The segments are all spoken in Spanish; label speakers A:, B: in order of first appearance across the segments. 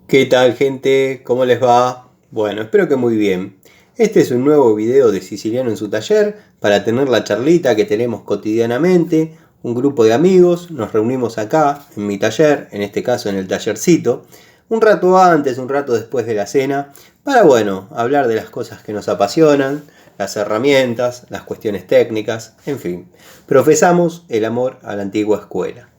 A: ¿Qué tal, gente? ¿Cómo les va? Bueno, espero que muy bien. Este es un nuevo video de Siciliano en su taller para tener la charlita que tenemos cotidianamente. Un grupo de amigos nos reunimos acá en mi taller, en este caso en el tallercito, un rato antes, un rato después de la cena, para hablar de las cosas que nos apasionan, las herramientas, las cuestiones técnicas, en fin. Profesamos el amor a la antigua escuela.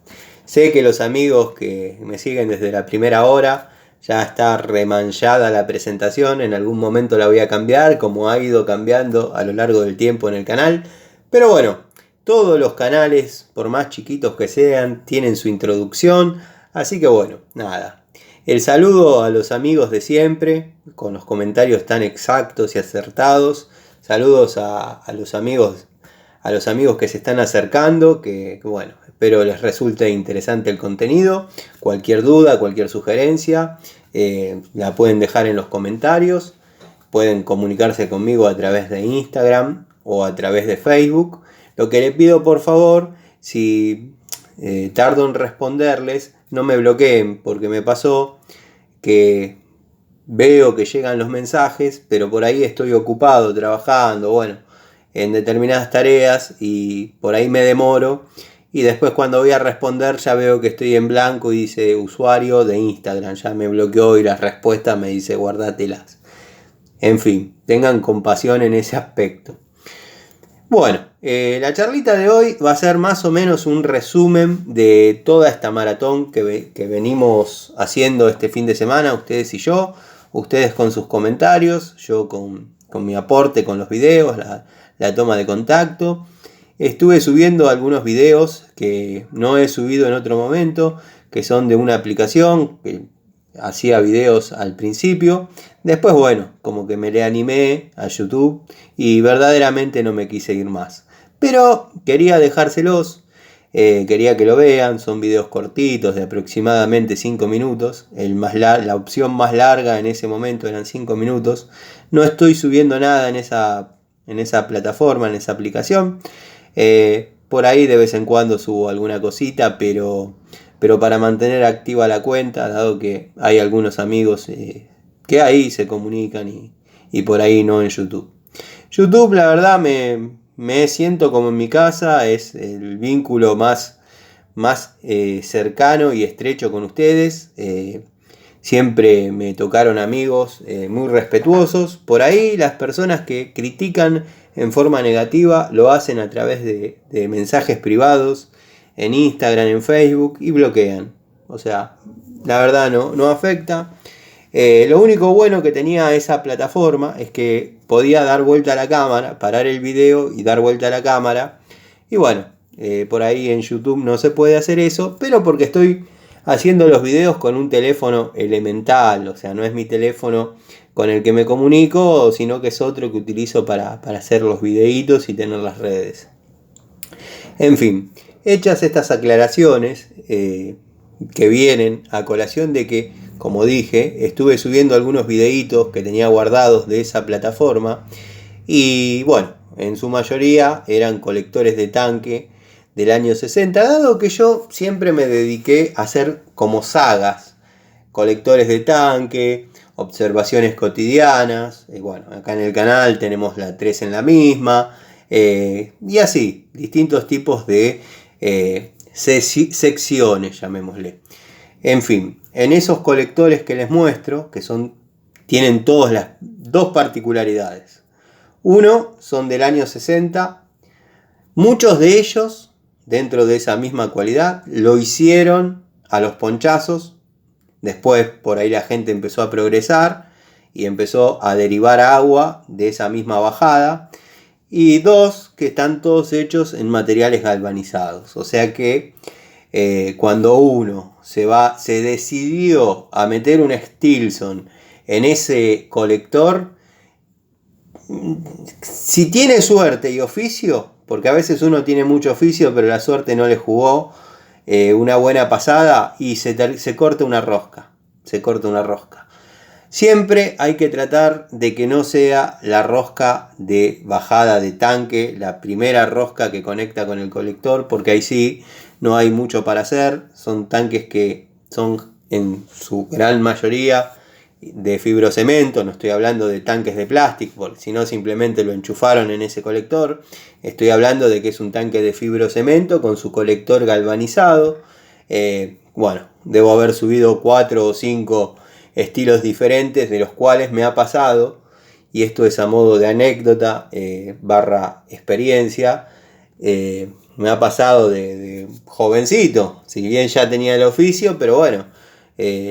A: Sé que los amigos que me siguen desde la primera hora ya está remanchada la presentación, en algún momento la voy a cambiar, como ha ido cambiando a lo largo del tiempo en el canal. Pero bueno, todos los canales, por más chiquitos que sean, tienen su introducción. Así que bueno, nada. El saludo a los amigos de siempre, con los comentarios tan exactos y acertados. Saludos a los amigos que se están acercando, que bueno, espero les resulte interesante el contenido. Cualquier duda, cualquier sugerencia, la pueden dejar en los comentarios. Pueden comunicarse conmigo a través de Instagram o a través de Facebook. Lo que les pido, por favor, si tardo en responderles, no me bloqueen, porque me pasó que veo que llegan los mensajes, pero por ahí estoy ocupado trabajando, en determinadas tareas, y por ahí me demoro, y después cuando voy a responder ya veo que estoy en blanco y dice usuario de Instagram, ya me bloqueó y la respuesta me dice guardatelas. En fin, tengan compasión en ese aspecto. Bueno, la charlita de hoy va a ser más o menos un resumen de toda esta maratón que venimos haciendo este fin de semana, ustedes y yo, ustedes con sus comentarios, yo con mi aporte con los videos, la toma de contacto. Estuve subiendo algunos videos que no he subido en otro momento, que son de una aplicación que hacía videos al principio. Después, como que me le animé a YouTube y verdaderamente no me quise ir más. Pero quería dejárselos, quería que lo vean. Son videos cortitos de aproximadamente 5 minutos. La opción más larga en ese momento eran 5 minutos. No estoy subiendo nada en esa plataforma, en esa aplicación. Por ahí de vez en cuando subo alguna cosita, pero para mantener activa la cuenta, dado que hay algunos amigos que ahí se comunican y por ahí no en YouTube. YouTube, la verdad, me siento como en mi casa, es el vínculo más cercano y estrecho con ustedes. Siempre me tocaron amigos muy respetuosos. Por ahí las personas que critican en forma negativa lo hacen a través de mensajes privados en Instagram, en Facebook, y bloquean. O sea, la verdad no afecta. Lo único bueno que tenía esa plataforma es que podía dar vuelta a la cámara, parar el video y dar vuelta a la cámara. Y por ahí en YouTube no se puede hacer eso, pero porque estoy haciendo los videos con un teléfono elemental, o sea, no es mi teléfono con el que me comunico, sino que es otro que utilizo para hacer los videitos y tener las redes. En fin, hechas estas aclaraciones que vienen a colación de que, como dije, estuve subiendo algunos videitos que tenía guardados de esa plataforma y en su mayoría eran colectores de tanque del año 60, dado que yo siempre me dediqué a hacer como sagas, colectores de tanque, observaciones cotidianas, acá en el canal tenemos la 3 en la misma, y así, distintos tipos de secciones, llamémosle. En fin, en esos colectores que les muestro, tienen todas las dos particularidades. Uno son del año 60, muchos de ellos, dentro de esa misma cualidad, lo hicieron a los ponchazos. Después por ahí la gente empezó a progresar y empezó a derivar agua de esa misma bajada. Y dos que están todos hechos en materiales galvanizados. O sea que cuando uno se decidió a meter un Stilson en ese colector, si tiene suerte y oficio, porque a veces uno tiene mucho oficio pero la suerte no le jugó una buena pasada y se corta una rosca. Siempre hay que tratar de que no sea la rosca de bajada de tanque, la primera rosca que conecta con el colector, porque ahí sí no hay mucho para hacer. Son tanques que son en su gran mayoría de fibrocemento, no estoy hablando de tanques de plástico, porque si no simplemente lo enchufaron en ese colector. Estoy hablando de que es un tanque de fibrocemento con su colector galvanizado. Bueno, debo haber subido 4 o 5 estilos diferentes, de los cuales me ha pasado, y esto es a modo de anécdota barra experiencia, me ha pasado de jovencito, si bien ya tenía el oficio, pero bueno,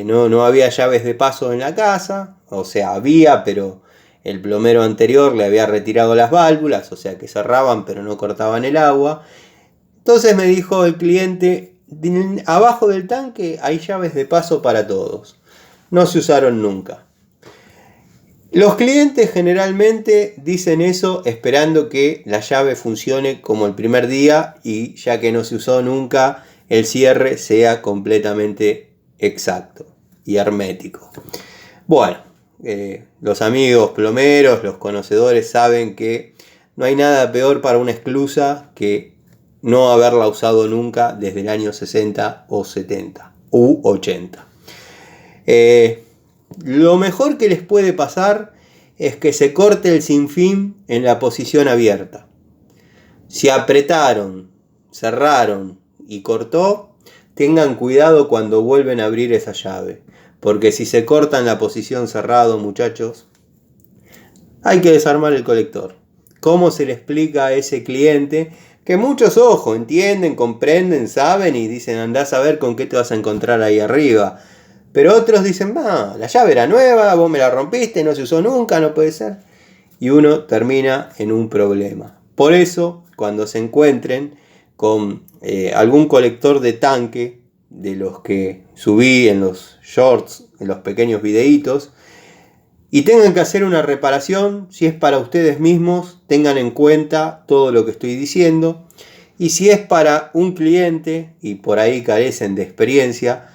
A: no había llaves de paso en la casa, o sea, había, pero el plomero anterior le había retirado las válvulas, o sea que cerraban pero no cortaban el agua. Entonces me dijo el cliente, abajo del tanque hay llaves de paso para todos. No se usaron nunca. Los clientes generalmente dicen eso esperando que la llave funcione como el primer día y ya que no se usó nunca, el cierre sea completamente exacto y hermético. Bueno, los amigos plomeros, los conocedores saben que no hay nada peor para una esclusa que no haberla usado nunca desde el año 60 o 70 u 80. Lo mejor que les puede pasar es que se corte el sinfín en la posición abierta. Si apretaron, cerraron y cortó, tengan cuidado cuando vuelven a abrir esa llave, porque si se corta en la posición cerrado, muchachos, hay que desarmar el colector. ¿Cómo se le explica a ese cliente que muchos, ojo, entienden, comprenden, saben y dicen, andás a ver con qué te vas a encontrar ahí arriba? Pero otros dicen, la llave era nueva, vos me la rompiste, no se usó nunca, no puede ser. Y uno termina en un problema. Por eso, cuando se encuentren con algún colector de tanque, de los que subí en los shorts, en los pequeños videitos, y tengan que hacer una reparación, si es para ustedes mismos, tengan en cuenta todo lo que estoy diciendo. Y si es para un cliente, y por ahí carecen de experiencia,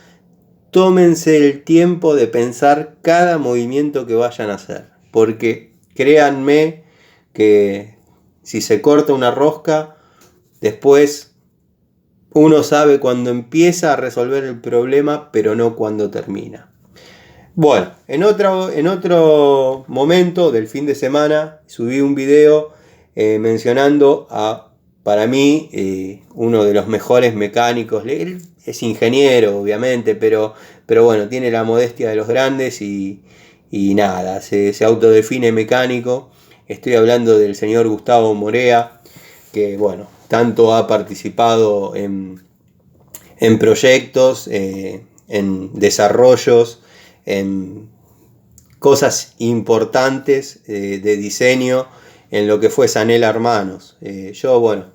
A: tómense el tiempo de pensar cada movimiento que vayan a hacer. Porque créanme que si se corta una rosca, después uno sabe cuándo empieza a resolver el problema, pero no cuándo termina. Bueno, en otro momento del fin de semana subí un video mencionando a, para mí, uno de los mejores mecánicos. Él es ingeniero, obviamente, pero bueno, tiene la modestia de los grandes y nada, se autodefine mecánico. Estoy hablando del señor Gustavo Morea, que bueno, tanto ha participado en proyectos, en desarrollos, en cosas importantes de diseño en lo que fue Sanel Hermanos. Yo, bueno,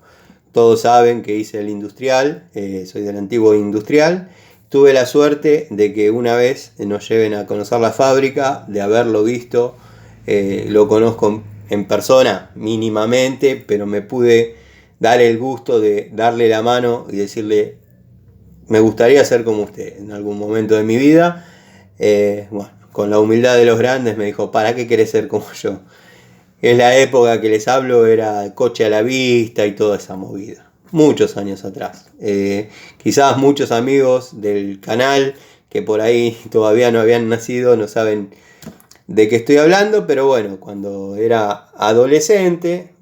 A: todos saben que hice el industrial, soy del antiguo industrial. Tuve la suerte de que una vez nos lleven a conocer la fábrica, de haberlo visto. Lo conozco en persona mínimamente, pero me pude dar el gusto de darle la mano y decirle, me gustaría ser como usted en algún momento de mi vida. Bueno, con la humildad de los grandes me dijo, ¿para qué querés ser como yo? En la época que les hablo era coche a la vista y toda esa movida. Muchos años atrás. Quizás muchos amigos del canal que por ahí todavía no habían nacido no saben de qué estoy hablando, pero bueno, cuando era adolescente,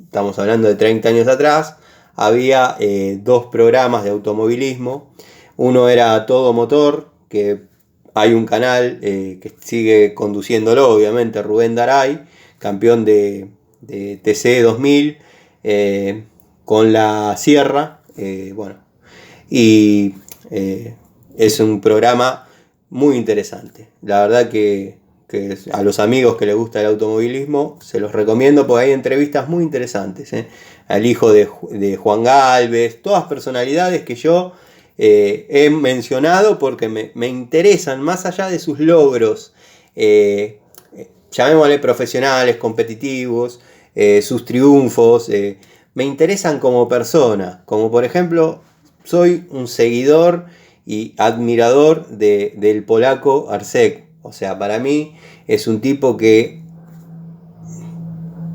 A: estamos hablando de 30 años atrás, había 2 programas de automovilismo. Uno era Todo Motor, que hay un canal que sigue conduciéndolo, obviamente, Rubén Daray, campeón de TC 2000, con la Sierra, bueno, y es un programa muy interesante. La verdad que a los amigos que les gusta el automovilismo se los recomiendo porque hay entrevistas muy interesantes, al hijo de Juan Gálvez, todas personalidades que yo he mencionado porque me interesan, más allá de sus logros, llamémosle profesionales, competitivos, sus triunfos, me interesan como persona. Como por ejemplo, soy un seguidor y admirador del polaco Arcek. O sea, para mí es un tipo que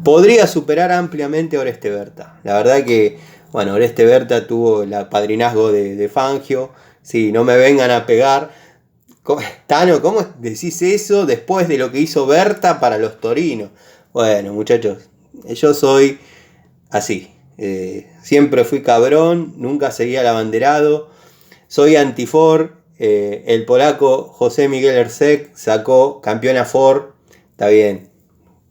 A: podría superar ampliamente a Oreste Berta. La verdad que, bueno, Oreste Berta tuvo el padrinazgo de Fangio. Sí, no me vengan a pegar. Tano, ¿cómo decís eso después de lo que hizo Berta para los torinos? Bueno, muchachos, yo soy así. Siempre fui cabrón, nunca seguí al abanderado. Soy anti-Ford. El polaco José Miguel Erceg sacó campeón a Ford. Está bien,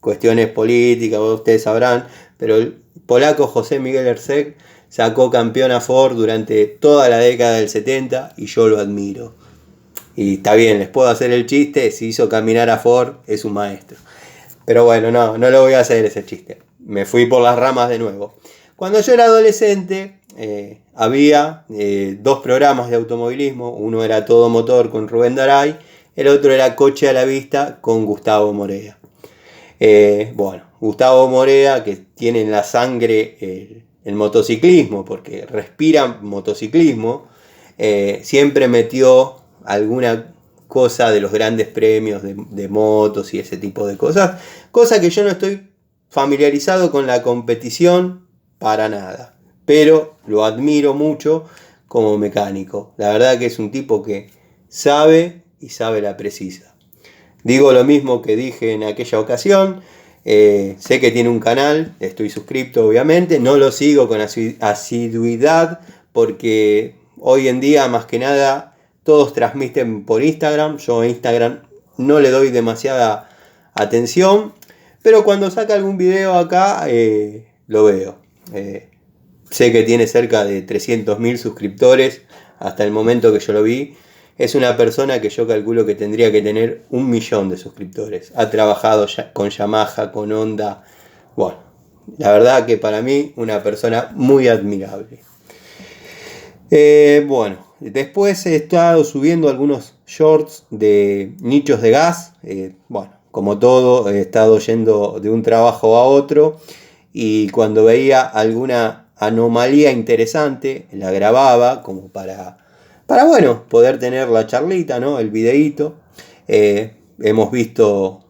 A: cuestiones políticas, ustedes sabrán. Pero el polaco José Miguel Erceg sacó campeón a Ford durante toda la década del 70 y yo lo admiro. Y está bien, les puedo hacer el chiste, si hizo caminar a Ford es un maestro. Pero bueno, no lo voy a hacer ese chiste. Me fui por las ramas de nuevo. Cuando yo era adolescente, había 2 programas de automovilismo. Uno era Todo Motor con Rubén Daray, el otro era Coche a la Vista con Gustavo Morea. Bueno, Gustavo Morea, que tiene en la sangre el motociclismo, porque respira motociclismo, siempre metió alguna cosa de los grandes premios de motos y ese tipo de cosas, cosa que yo no estoy familiarizado con la competición para nada, pero lo admiro mucho como mecánico. La verdad que es un tipo que sabe y sabe la precisa. Digo lo mismo que dije en aquella ocasión. Sé que tiene un canal, estoy suscrito obviamente, no lo sigo con asiduidad porque hoy en día más que nada todos transmiten por Instagram. Yo a Instagram no le doy demasiada atención, pero cuando saca algún video acá lo veo. Sé que tiene cerca de 300.000 suscriptores hasta el momento que yo lo vi. Es una persona que yo calculo que tendría que tener 1 millón de suscriptores. Ha trabajado con Yamaha, con Honda. Bueno, la verdad que para mí una persona muy admirable. Bueno, después he estado subiendo algunos shorts de nichos de gas. Bueno, como todo, he estado yendo de un trabajo a otro y cuando veía alguna anomalía interesante la grababa como para bueno, poder tener la charlita, ¿no? El videíto. Hemos visto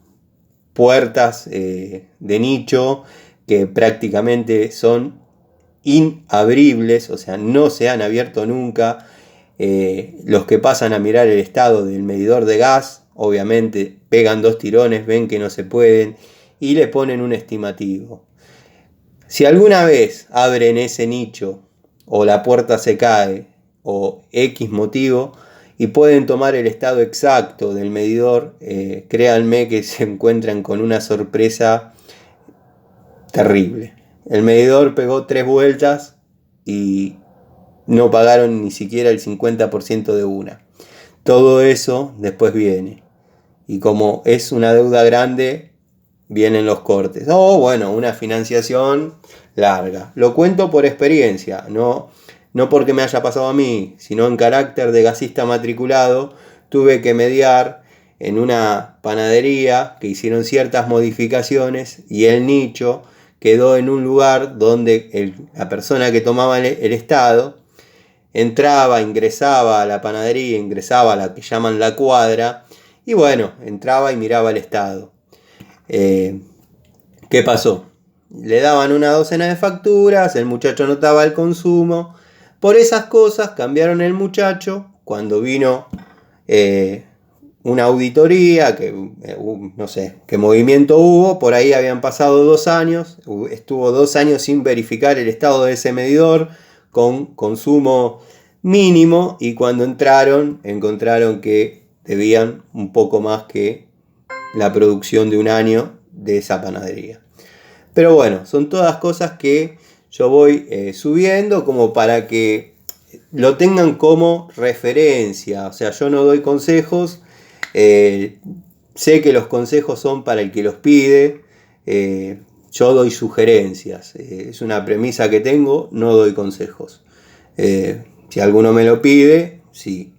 A: puertas de nicho que prácticamente son inabribles, o sea, no se han abierto nunca. Los que pasan a mirar el estado del medidor de gas, obviamente pegan 2 tirones, ven que no se pueden y le ponen un estimativo. Si alguna vez abren ese nicho o la puerta se cae o X motivo y pueden tomar el estado exacto del medidor, créanme que se encuentran con una sorpresa terrible. El medidor pegó 3 vueltas y no pagaron ni siquiera el 50% de una. Todo eso después viene. Y como es una deuda grande, vienen los cortes. O bueno, una financiación larga. Lo cuento por experiencia, no porque me haya pasado a mí, sino en carácter de gasista matriculado. Tuve que mediar en una panadería que hicieron ciertas modificaciones y el nicho quedó en un lugar donde la persona que tomaba el estado entraba, ingresaba a la panadería, ingresaba a la que llaman la cuadra y bueno, entraba y miraba el estado. ¿Qué pasó? Le daban una docena de facturas, el muchacho notaba el consumo. Por esas cosas cambiaron el muchacho. Cuando vino una auditoría, que no sé qué movimiento hubo, por ahí habían pasado 2 años, estuvo 2 años sin verificar el estado de ese medidor con consumo mínimo y cuando entraron encontraron que debían un poco más que la producción de un año de esa panadería. Pero bueno, son todas cosas que yo voy subiendo como para que lo tengan como referencia. O sea, yo no doy consejos, sé que los consejos son para el que los pide, yo doy sugerencias, es una premisa que tengo, no doy consejos. Si alguno me lo pide, sí.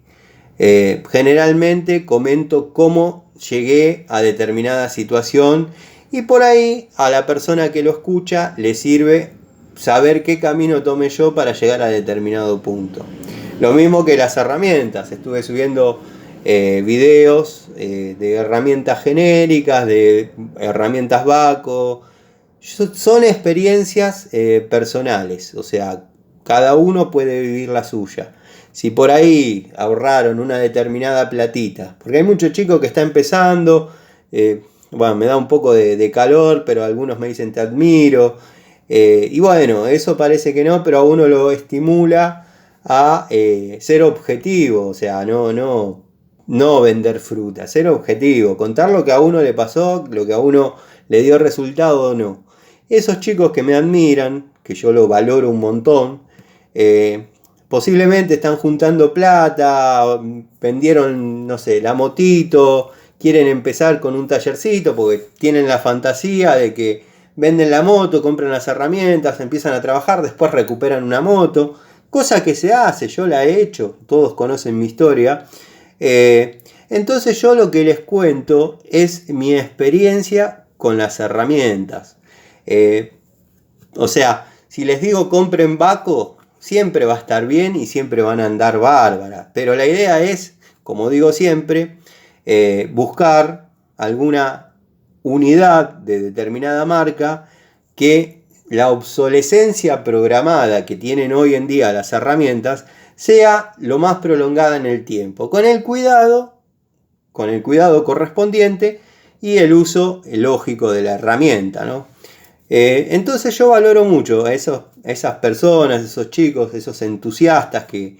A: Generalmente comento cómo llegué a determinada situación y por ahí a la persona que lo escucha le sirve saber qué camino tomé yo para llegar a determinado punto. Lo mismo que las herramientas. Estuve subiendo videos de herramientas genéricas, de herramientas Baco. Son experiencias personales, o sea, cada uno puede vivir la suya. si por ahí ahorraron una determinada platita. Porque hay muchos chicos que están empezando, bueno, me da un poco de calor, pero algunos me dicen te admiro. Y bueno, eso parece que no, pero a uno lo estimula a ser objetivo, o sea, no vender fruta, ser objetivo, contar lo que a uno le pasó, lo que a uno le dio resultado o no. Esos chicos que me admiran, que yo lo valoro un montón, posiblemente están juntando plata, vendieron, no sé, la motito, quieren empezar con un tallercito porque tienen la fantasía de que venden la moto, compran las herramientas, empiezan a trabajar, después recuperan una moto, cosa que se hace, yo la he hecho, todos conocen mi historia. Entonces yo lo que les cuento es mi experiencia con las herramientas. O sea, si les digo compren Baco, siempre va a estar bien y siempre van a andar bárbaras. Pero la idea es, como digo siempre, buscar alguna unidad de determinada marca que la obsolescencia programada que tienen hoy en día las herramientas sea lo más prolongada en el tiempo, con el cuidado correspondiente y el uso lógico de la herramienta, ¿no? Entonces yo valoro mucho a esas personas, esos chicos, esos entusiastas que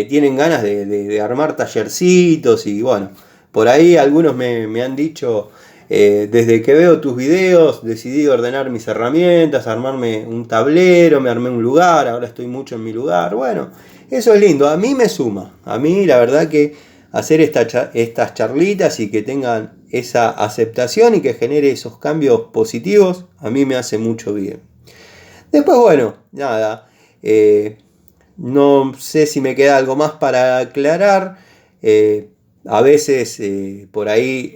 A: tienen ganas de armar tallercitos y bueno, por ahí algunos me han dicho, desde que veo tus videos decidí ordenar mis herramientas, armarme un tablero, me armé un lugar, ahora estoy mucho en mi lugar. Bueno, eso es lindo, a mí me suma, a mí la verdad que hacer estas charlitas y que tengan esa aceptación y que genere esos cambios positivos, a mí me hace mucho bien. Después, bueno, nada, no sé si me queda algo más para aclarar. A veces por ahí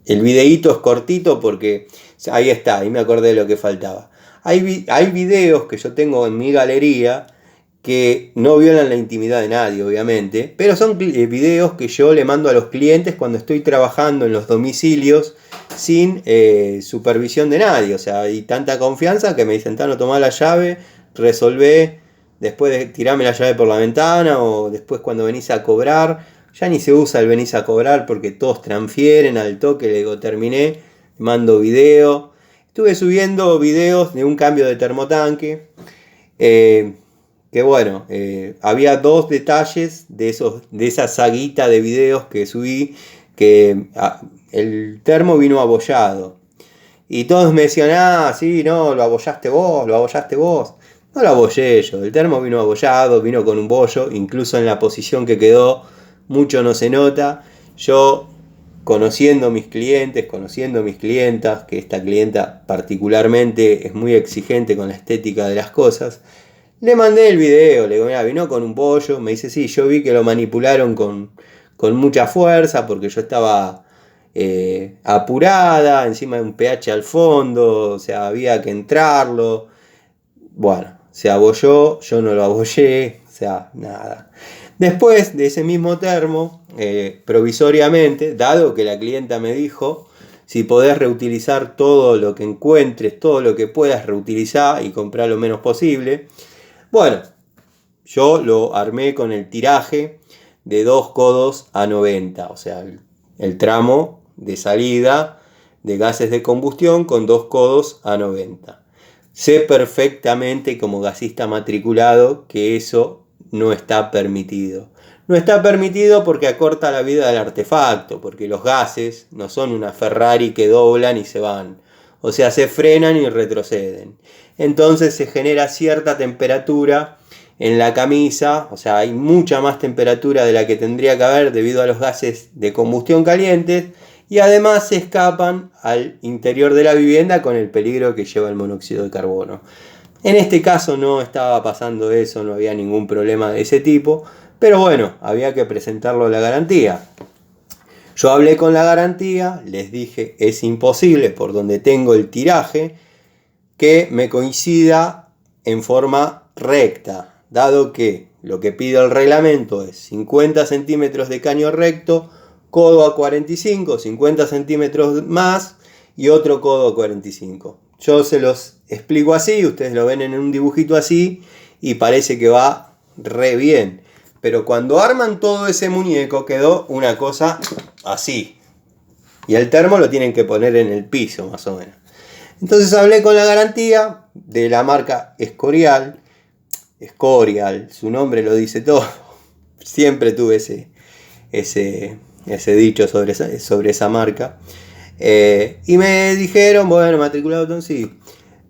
A: el videíto es cortito porque ahí está, ahí me acordé de lo que faltaba. Hay videos que yo tengo en mi galería que no violan la intimidad de nadie, obviamente, pero son videos que yo le mando a los clientes cuando estoy trabajando en los domicilios sin supervisión de nadie. O sea, hay tanta confianza que me dicen, Tano, tomá la llave, resolvé, después tirame la llave por la ventana, o después cuando venís a cobrar, ya ni se usa el venís a cobrar porque todos transfieren al toque, le digo, terminé, mando video. Estuve subiendo videos de un cambio de termotanque, que bueno, había dos detalles de esa saguita de videos que subí, que el termo vino abollado. Y todos me decían, sí, no, lo abollaste vos. No lo abollé yo, el termo vino abollado, vino con un bollo, incluso en la posición que quedó, mucho no se nota. Yo, conociendo mis clientes, conociendo mis clientas, que esta clienta particularmente es muy exigente con la estética de las cosas, le mandé el video, le digo, mira, vino con un bollo, me dice, sí, yo vi que lo manipularon con mucha fuerza porque yo estaba apurada, encima de un pH al fondo, o sea, había que entrarlo. Bueno, se abolló, yo no lo abollé, o sea, nada. Después de ese mismo termo, provisoriamente, dado que la clienta me dijo, si podés reutilizar todo lo que encuentres, todo lo que puedas reutilizar y comprar lo menos posible, bueno, yo lo armé con el tiraje de 2 codos a 90, o sea, el tramo de salida de gases de combustión con 2 codos a 90. Sé perfectamente como gasista matriculado que eso no está permitido. No está permitido porque acorta la vida del artefacto, porque los gases no son una Ferrari que doblan y se van. O sea, se frenan y retroceden. Entonces se genera cierta temperatura en la camisa, o sea, hay mucha más temperatura de la que tendría que haber debido a los gases de combustión calientes, y además se escapan al interior de la vivienda con el peligro que lleva el monóxido de carbono. En este caso no estaba pasando eso, no había ningún problema de ese tipo, pero bueno, había que presentarlo a la garantía. Yo hablé con la garantía, les dije, es imposible por donde tengo el tiraje que me coincida en forma recta, dado que lo que pide el reglamento es 50 centímetros de caño recto, codo a 45, 50 centímetros más y otro codo a 45. Yo se los explico así, ustedes lo ven en un dibujito así y parece que va re bien. Pero cuando arman todo ese muñeco quedó una cosa así. Y el termo lo tienen que poner en el piso, más o menos. Entonces hablé con la garantía de la marca Escorial. Escorial, su nombre lo dice todo. Siempre tuve ese dicho sobre esa marca. Y me dijeron, bueno, matriculado, sí.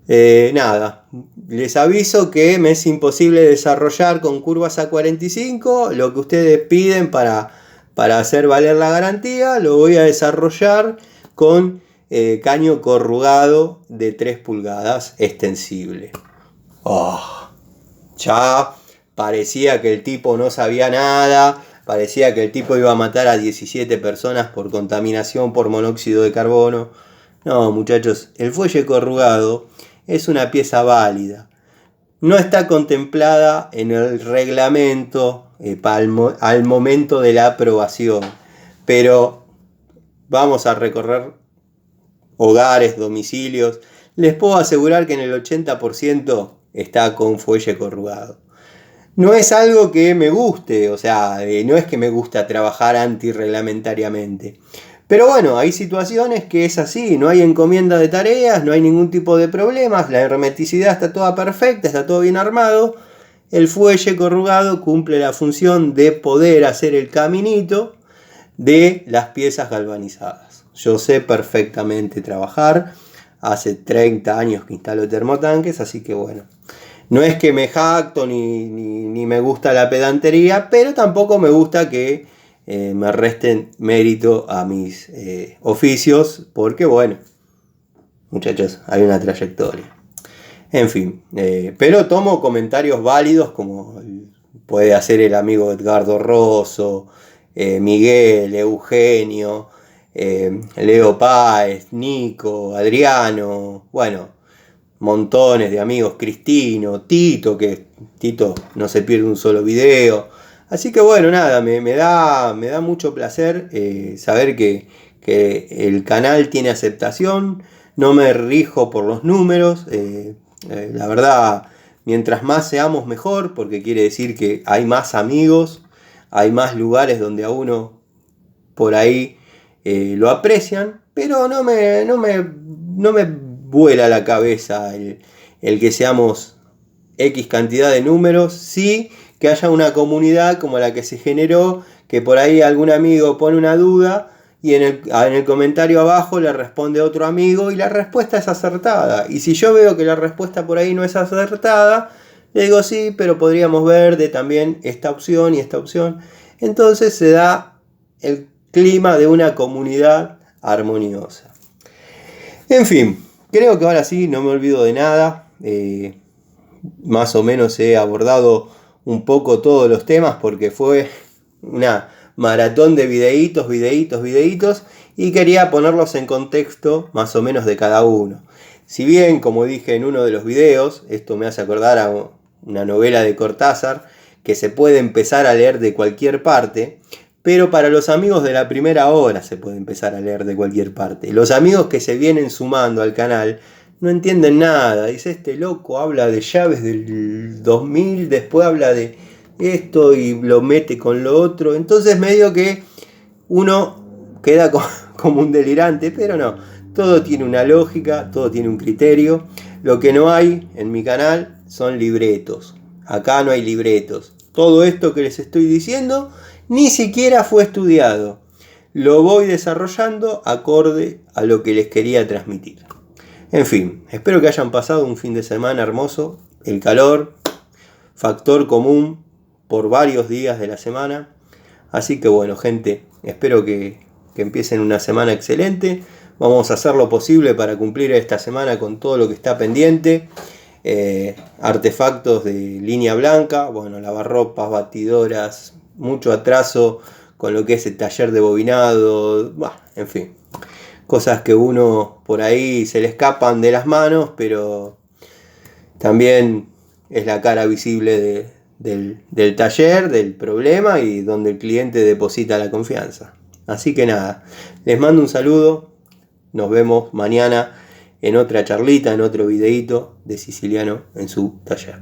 A: Nada, les aviso que me es imposible desarrollar con curvas A45. Lo que ustedes piden para hacer valer la garantía, lo voy a desarrollar con caño corrugado de 3 pulgadas extensible. Ya parecía que el tipo no sabía nada. Parecía que el tipo iba a matar a 17 personas por contaminación por monóxido de carbono. No, muchachos, el fuelle corrugado es una pieza válida. No está contemplada en el reglamento al momento de la aprobación. Pero vamos a recorrer hogares, domicilios. Les puedo asegurar que en el 80% está con fuelle corrugado. No es algo que me guste, o sea, no es que me gusta trabajar antirreglamentariamente. Pero bueno, hay situaciones que es así, no hay encomienda de tareas, no hay ningún tipo de problemas, la hermeticidad está toda perfecta, está todo bien armado. El fuelle corrugado cumple la función de poder hacer el caminito de las piezas galvanizadas. Yo sé perfectamente trabajar, hace 30 años que instalo termotanques, así que bueno. No es que me jacto ni me gusta la pedantería, pero tampoco me gusta que me resten mérito a mis oficios, porque bueno, muchachos, hay una trayectoria. En fin, pero tomo comentarios válidos como puede hacer el amigo Edgardo Rosso, Miguel, Eugenio, Leo Páez, Nico, Adriano, bueno, montones de amigos, Cristino, Tito, que Tito no se pierde un solo video. Así que bueno, nada, me da mucho placer saber que el canal tiene aceptación. No me rijo por los números. La verdad, mientras más seamos mejor, porque quiere decir que hay más amigos, hay más lugares donde a uno por ahí lo aprecian, pero no me vuela la cabeza el que seamos X cantidad de números. Sí que haya una comunidad como la que se generó, que por ahí algún amigo pone una duda y en el comentario abajo le responde otro amigo y la respuesta es acertada. Y si yo veo que la respuesta por ahí no es acertada, le digo sí, pero podríamos ver de también esta opción y esta opción. Entonces se da el clima de una comunidad armoniosa. En fin, creo que ahora sí no me olvido de nada. Más o menos he abordado un poco todos los temas porque fue una maratón de videitos y quería ponerlos en contexto más o menos de cada uno. Si bien, como dije en uno de los videos, esto me hace acordar a una novela de Cortázar que se puede empezar a leer de cualquier parte, pero para los amigos de la primera hora se puede empezar a leer de cualquier parte. Los amigos que se vienen sumando al canal no entienden nada. Dice, este loco habla de llaves del 2000, después habla de esto y lo mete con lo otro. Entonces medio que uno queda como un delirante, pero no. Todo tiene una lógica, todo tiene un criterio. Lo que no hay en mi canal son libretos. Acá no hay libretos. Todo esto que les estoy diciendo ni siquiera fue estudiado. Lo voy desarrollando acorde a lo que les quería transmitir. En fin, espero que hayan pasado un fin de semana hermoso. El calor, factor común por varios días de la semana. Así que bueno, gente, espero que empiecen una semana excelente. Vamos a hacer lo posible para cumplir esta semana con todo lo que está pendiente. Artefactos de línea blanca, bueno, lavarropas, batidoras, mucho atraso con lo que es el taller de bobinado, en fin, cosas que uno por ahí se le escapan de las manos, pero también es la cara visible del taller, del problema y donde el cliente deposita la confianza. Así que nada, les mando un saludo, nos vemos mañana en otra charlita, en otro videíto de Siciliano en su taller.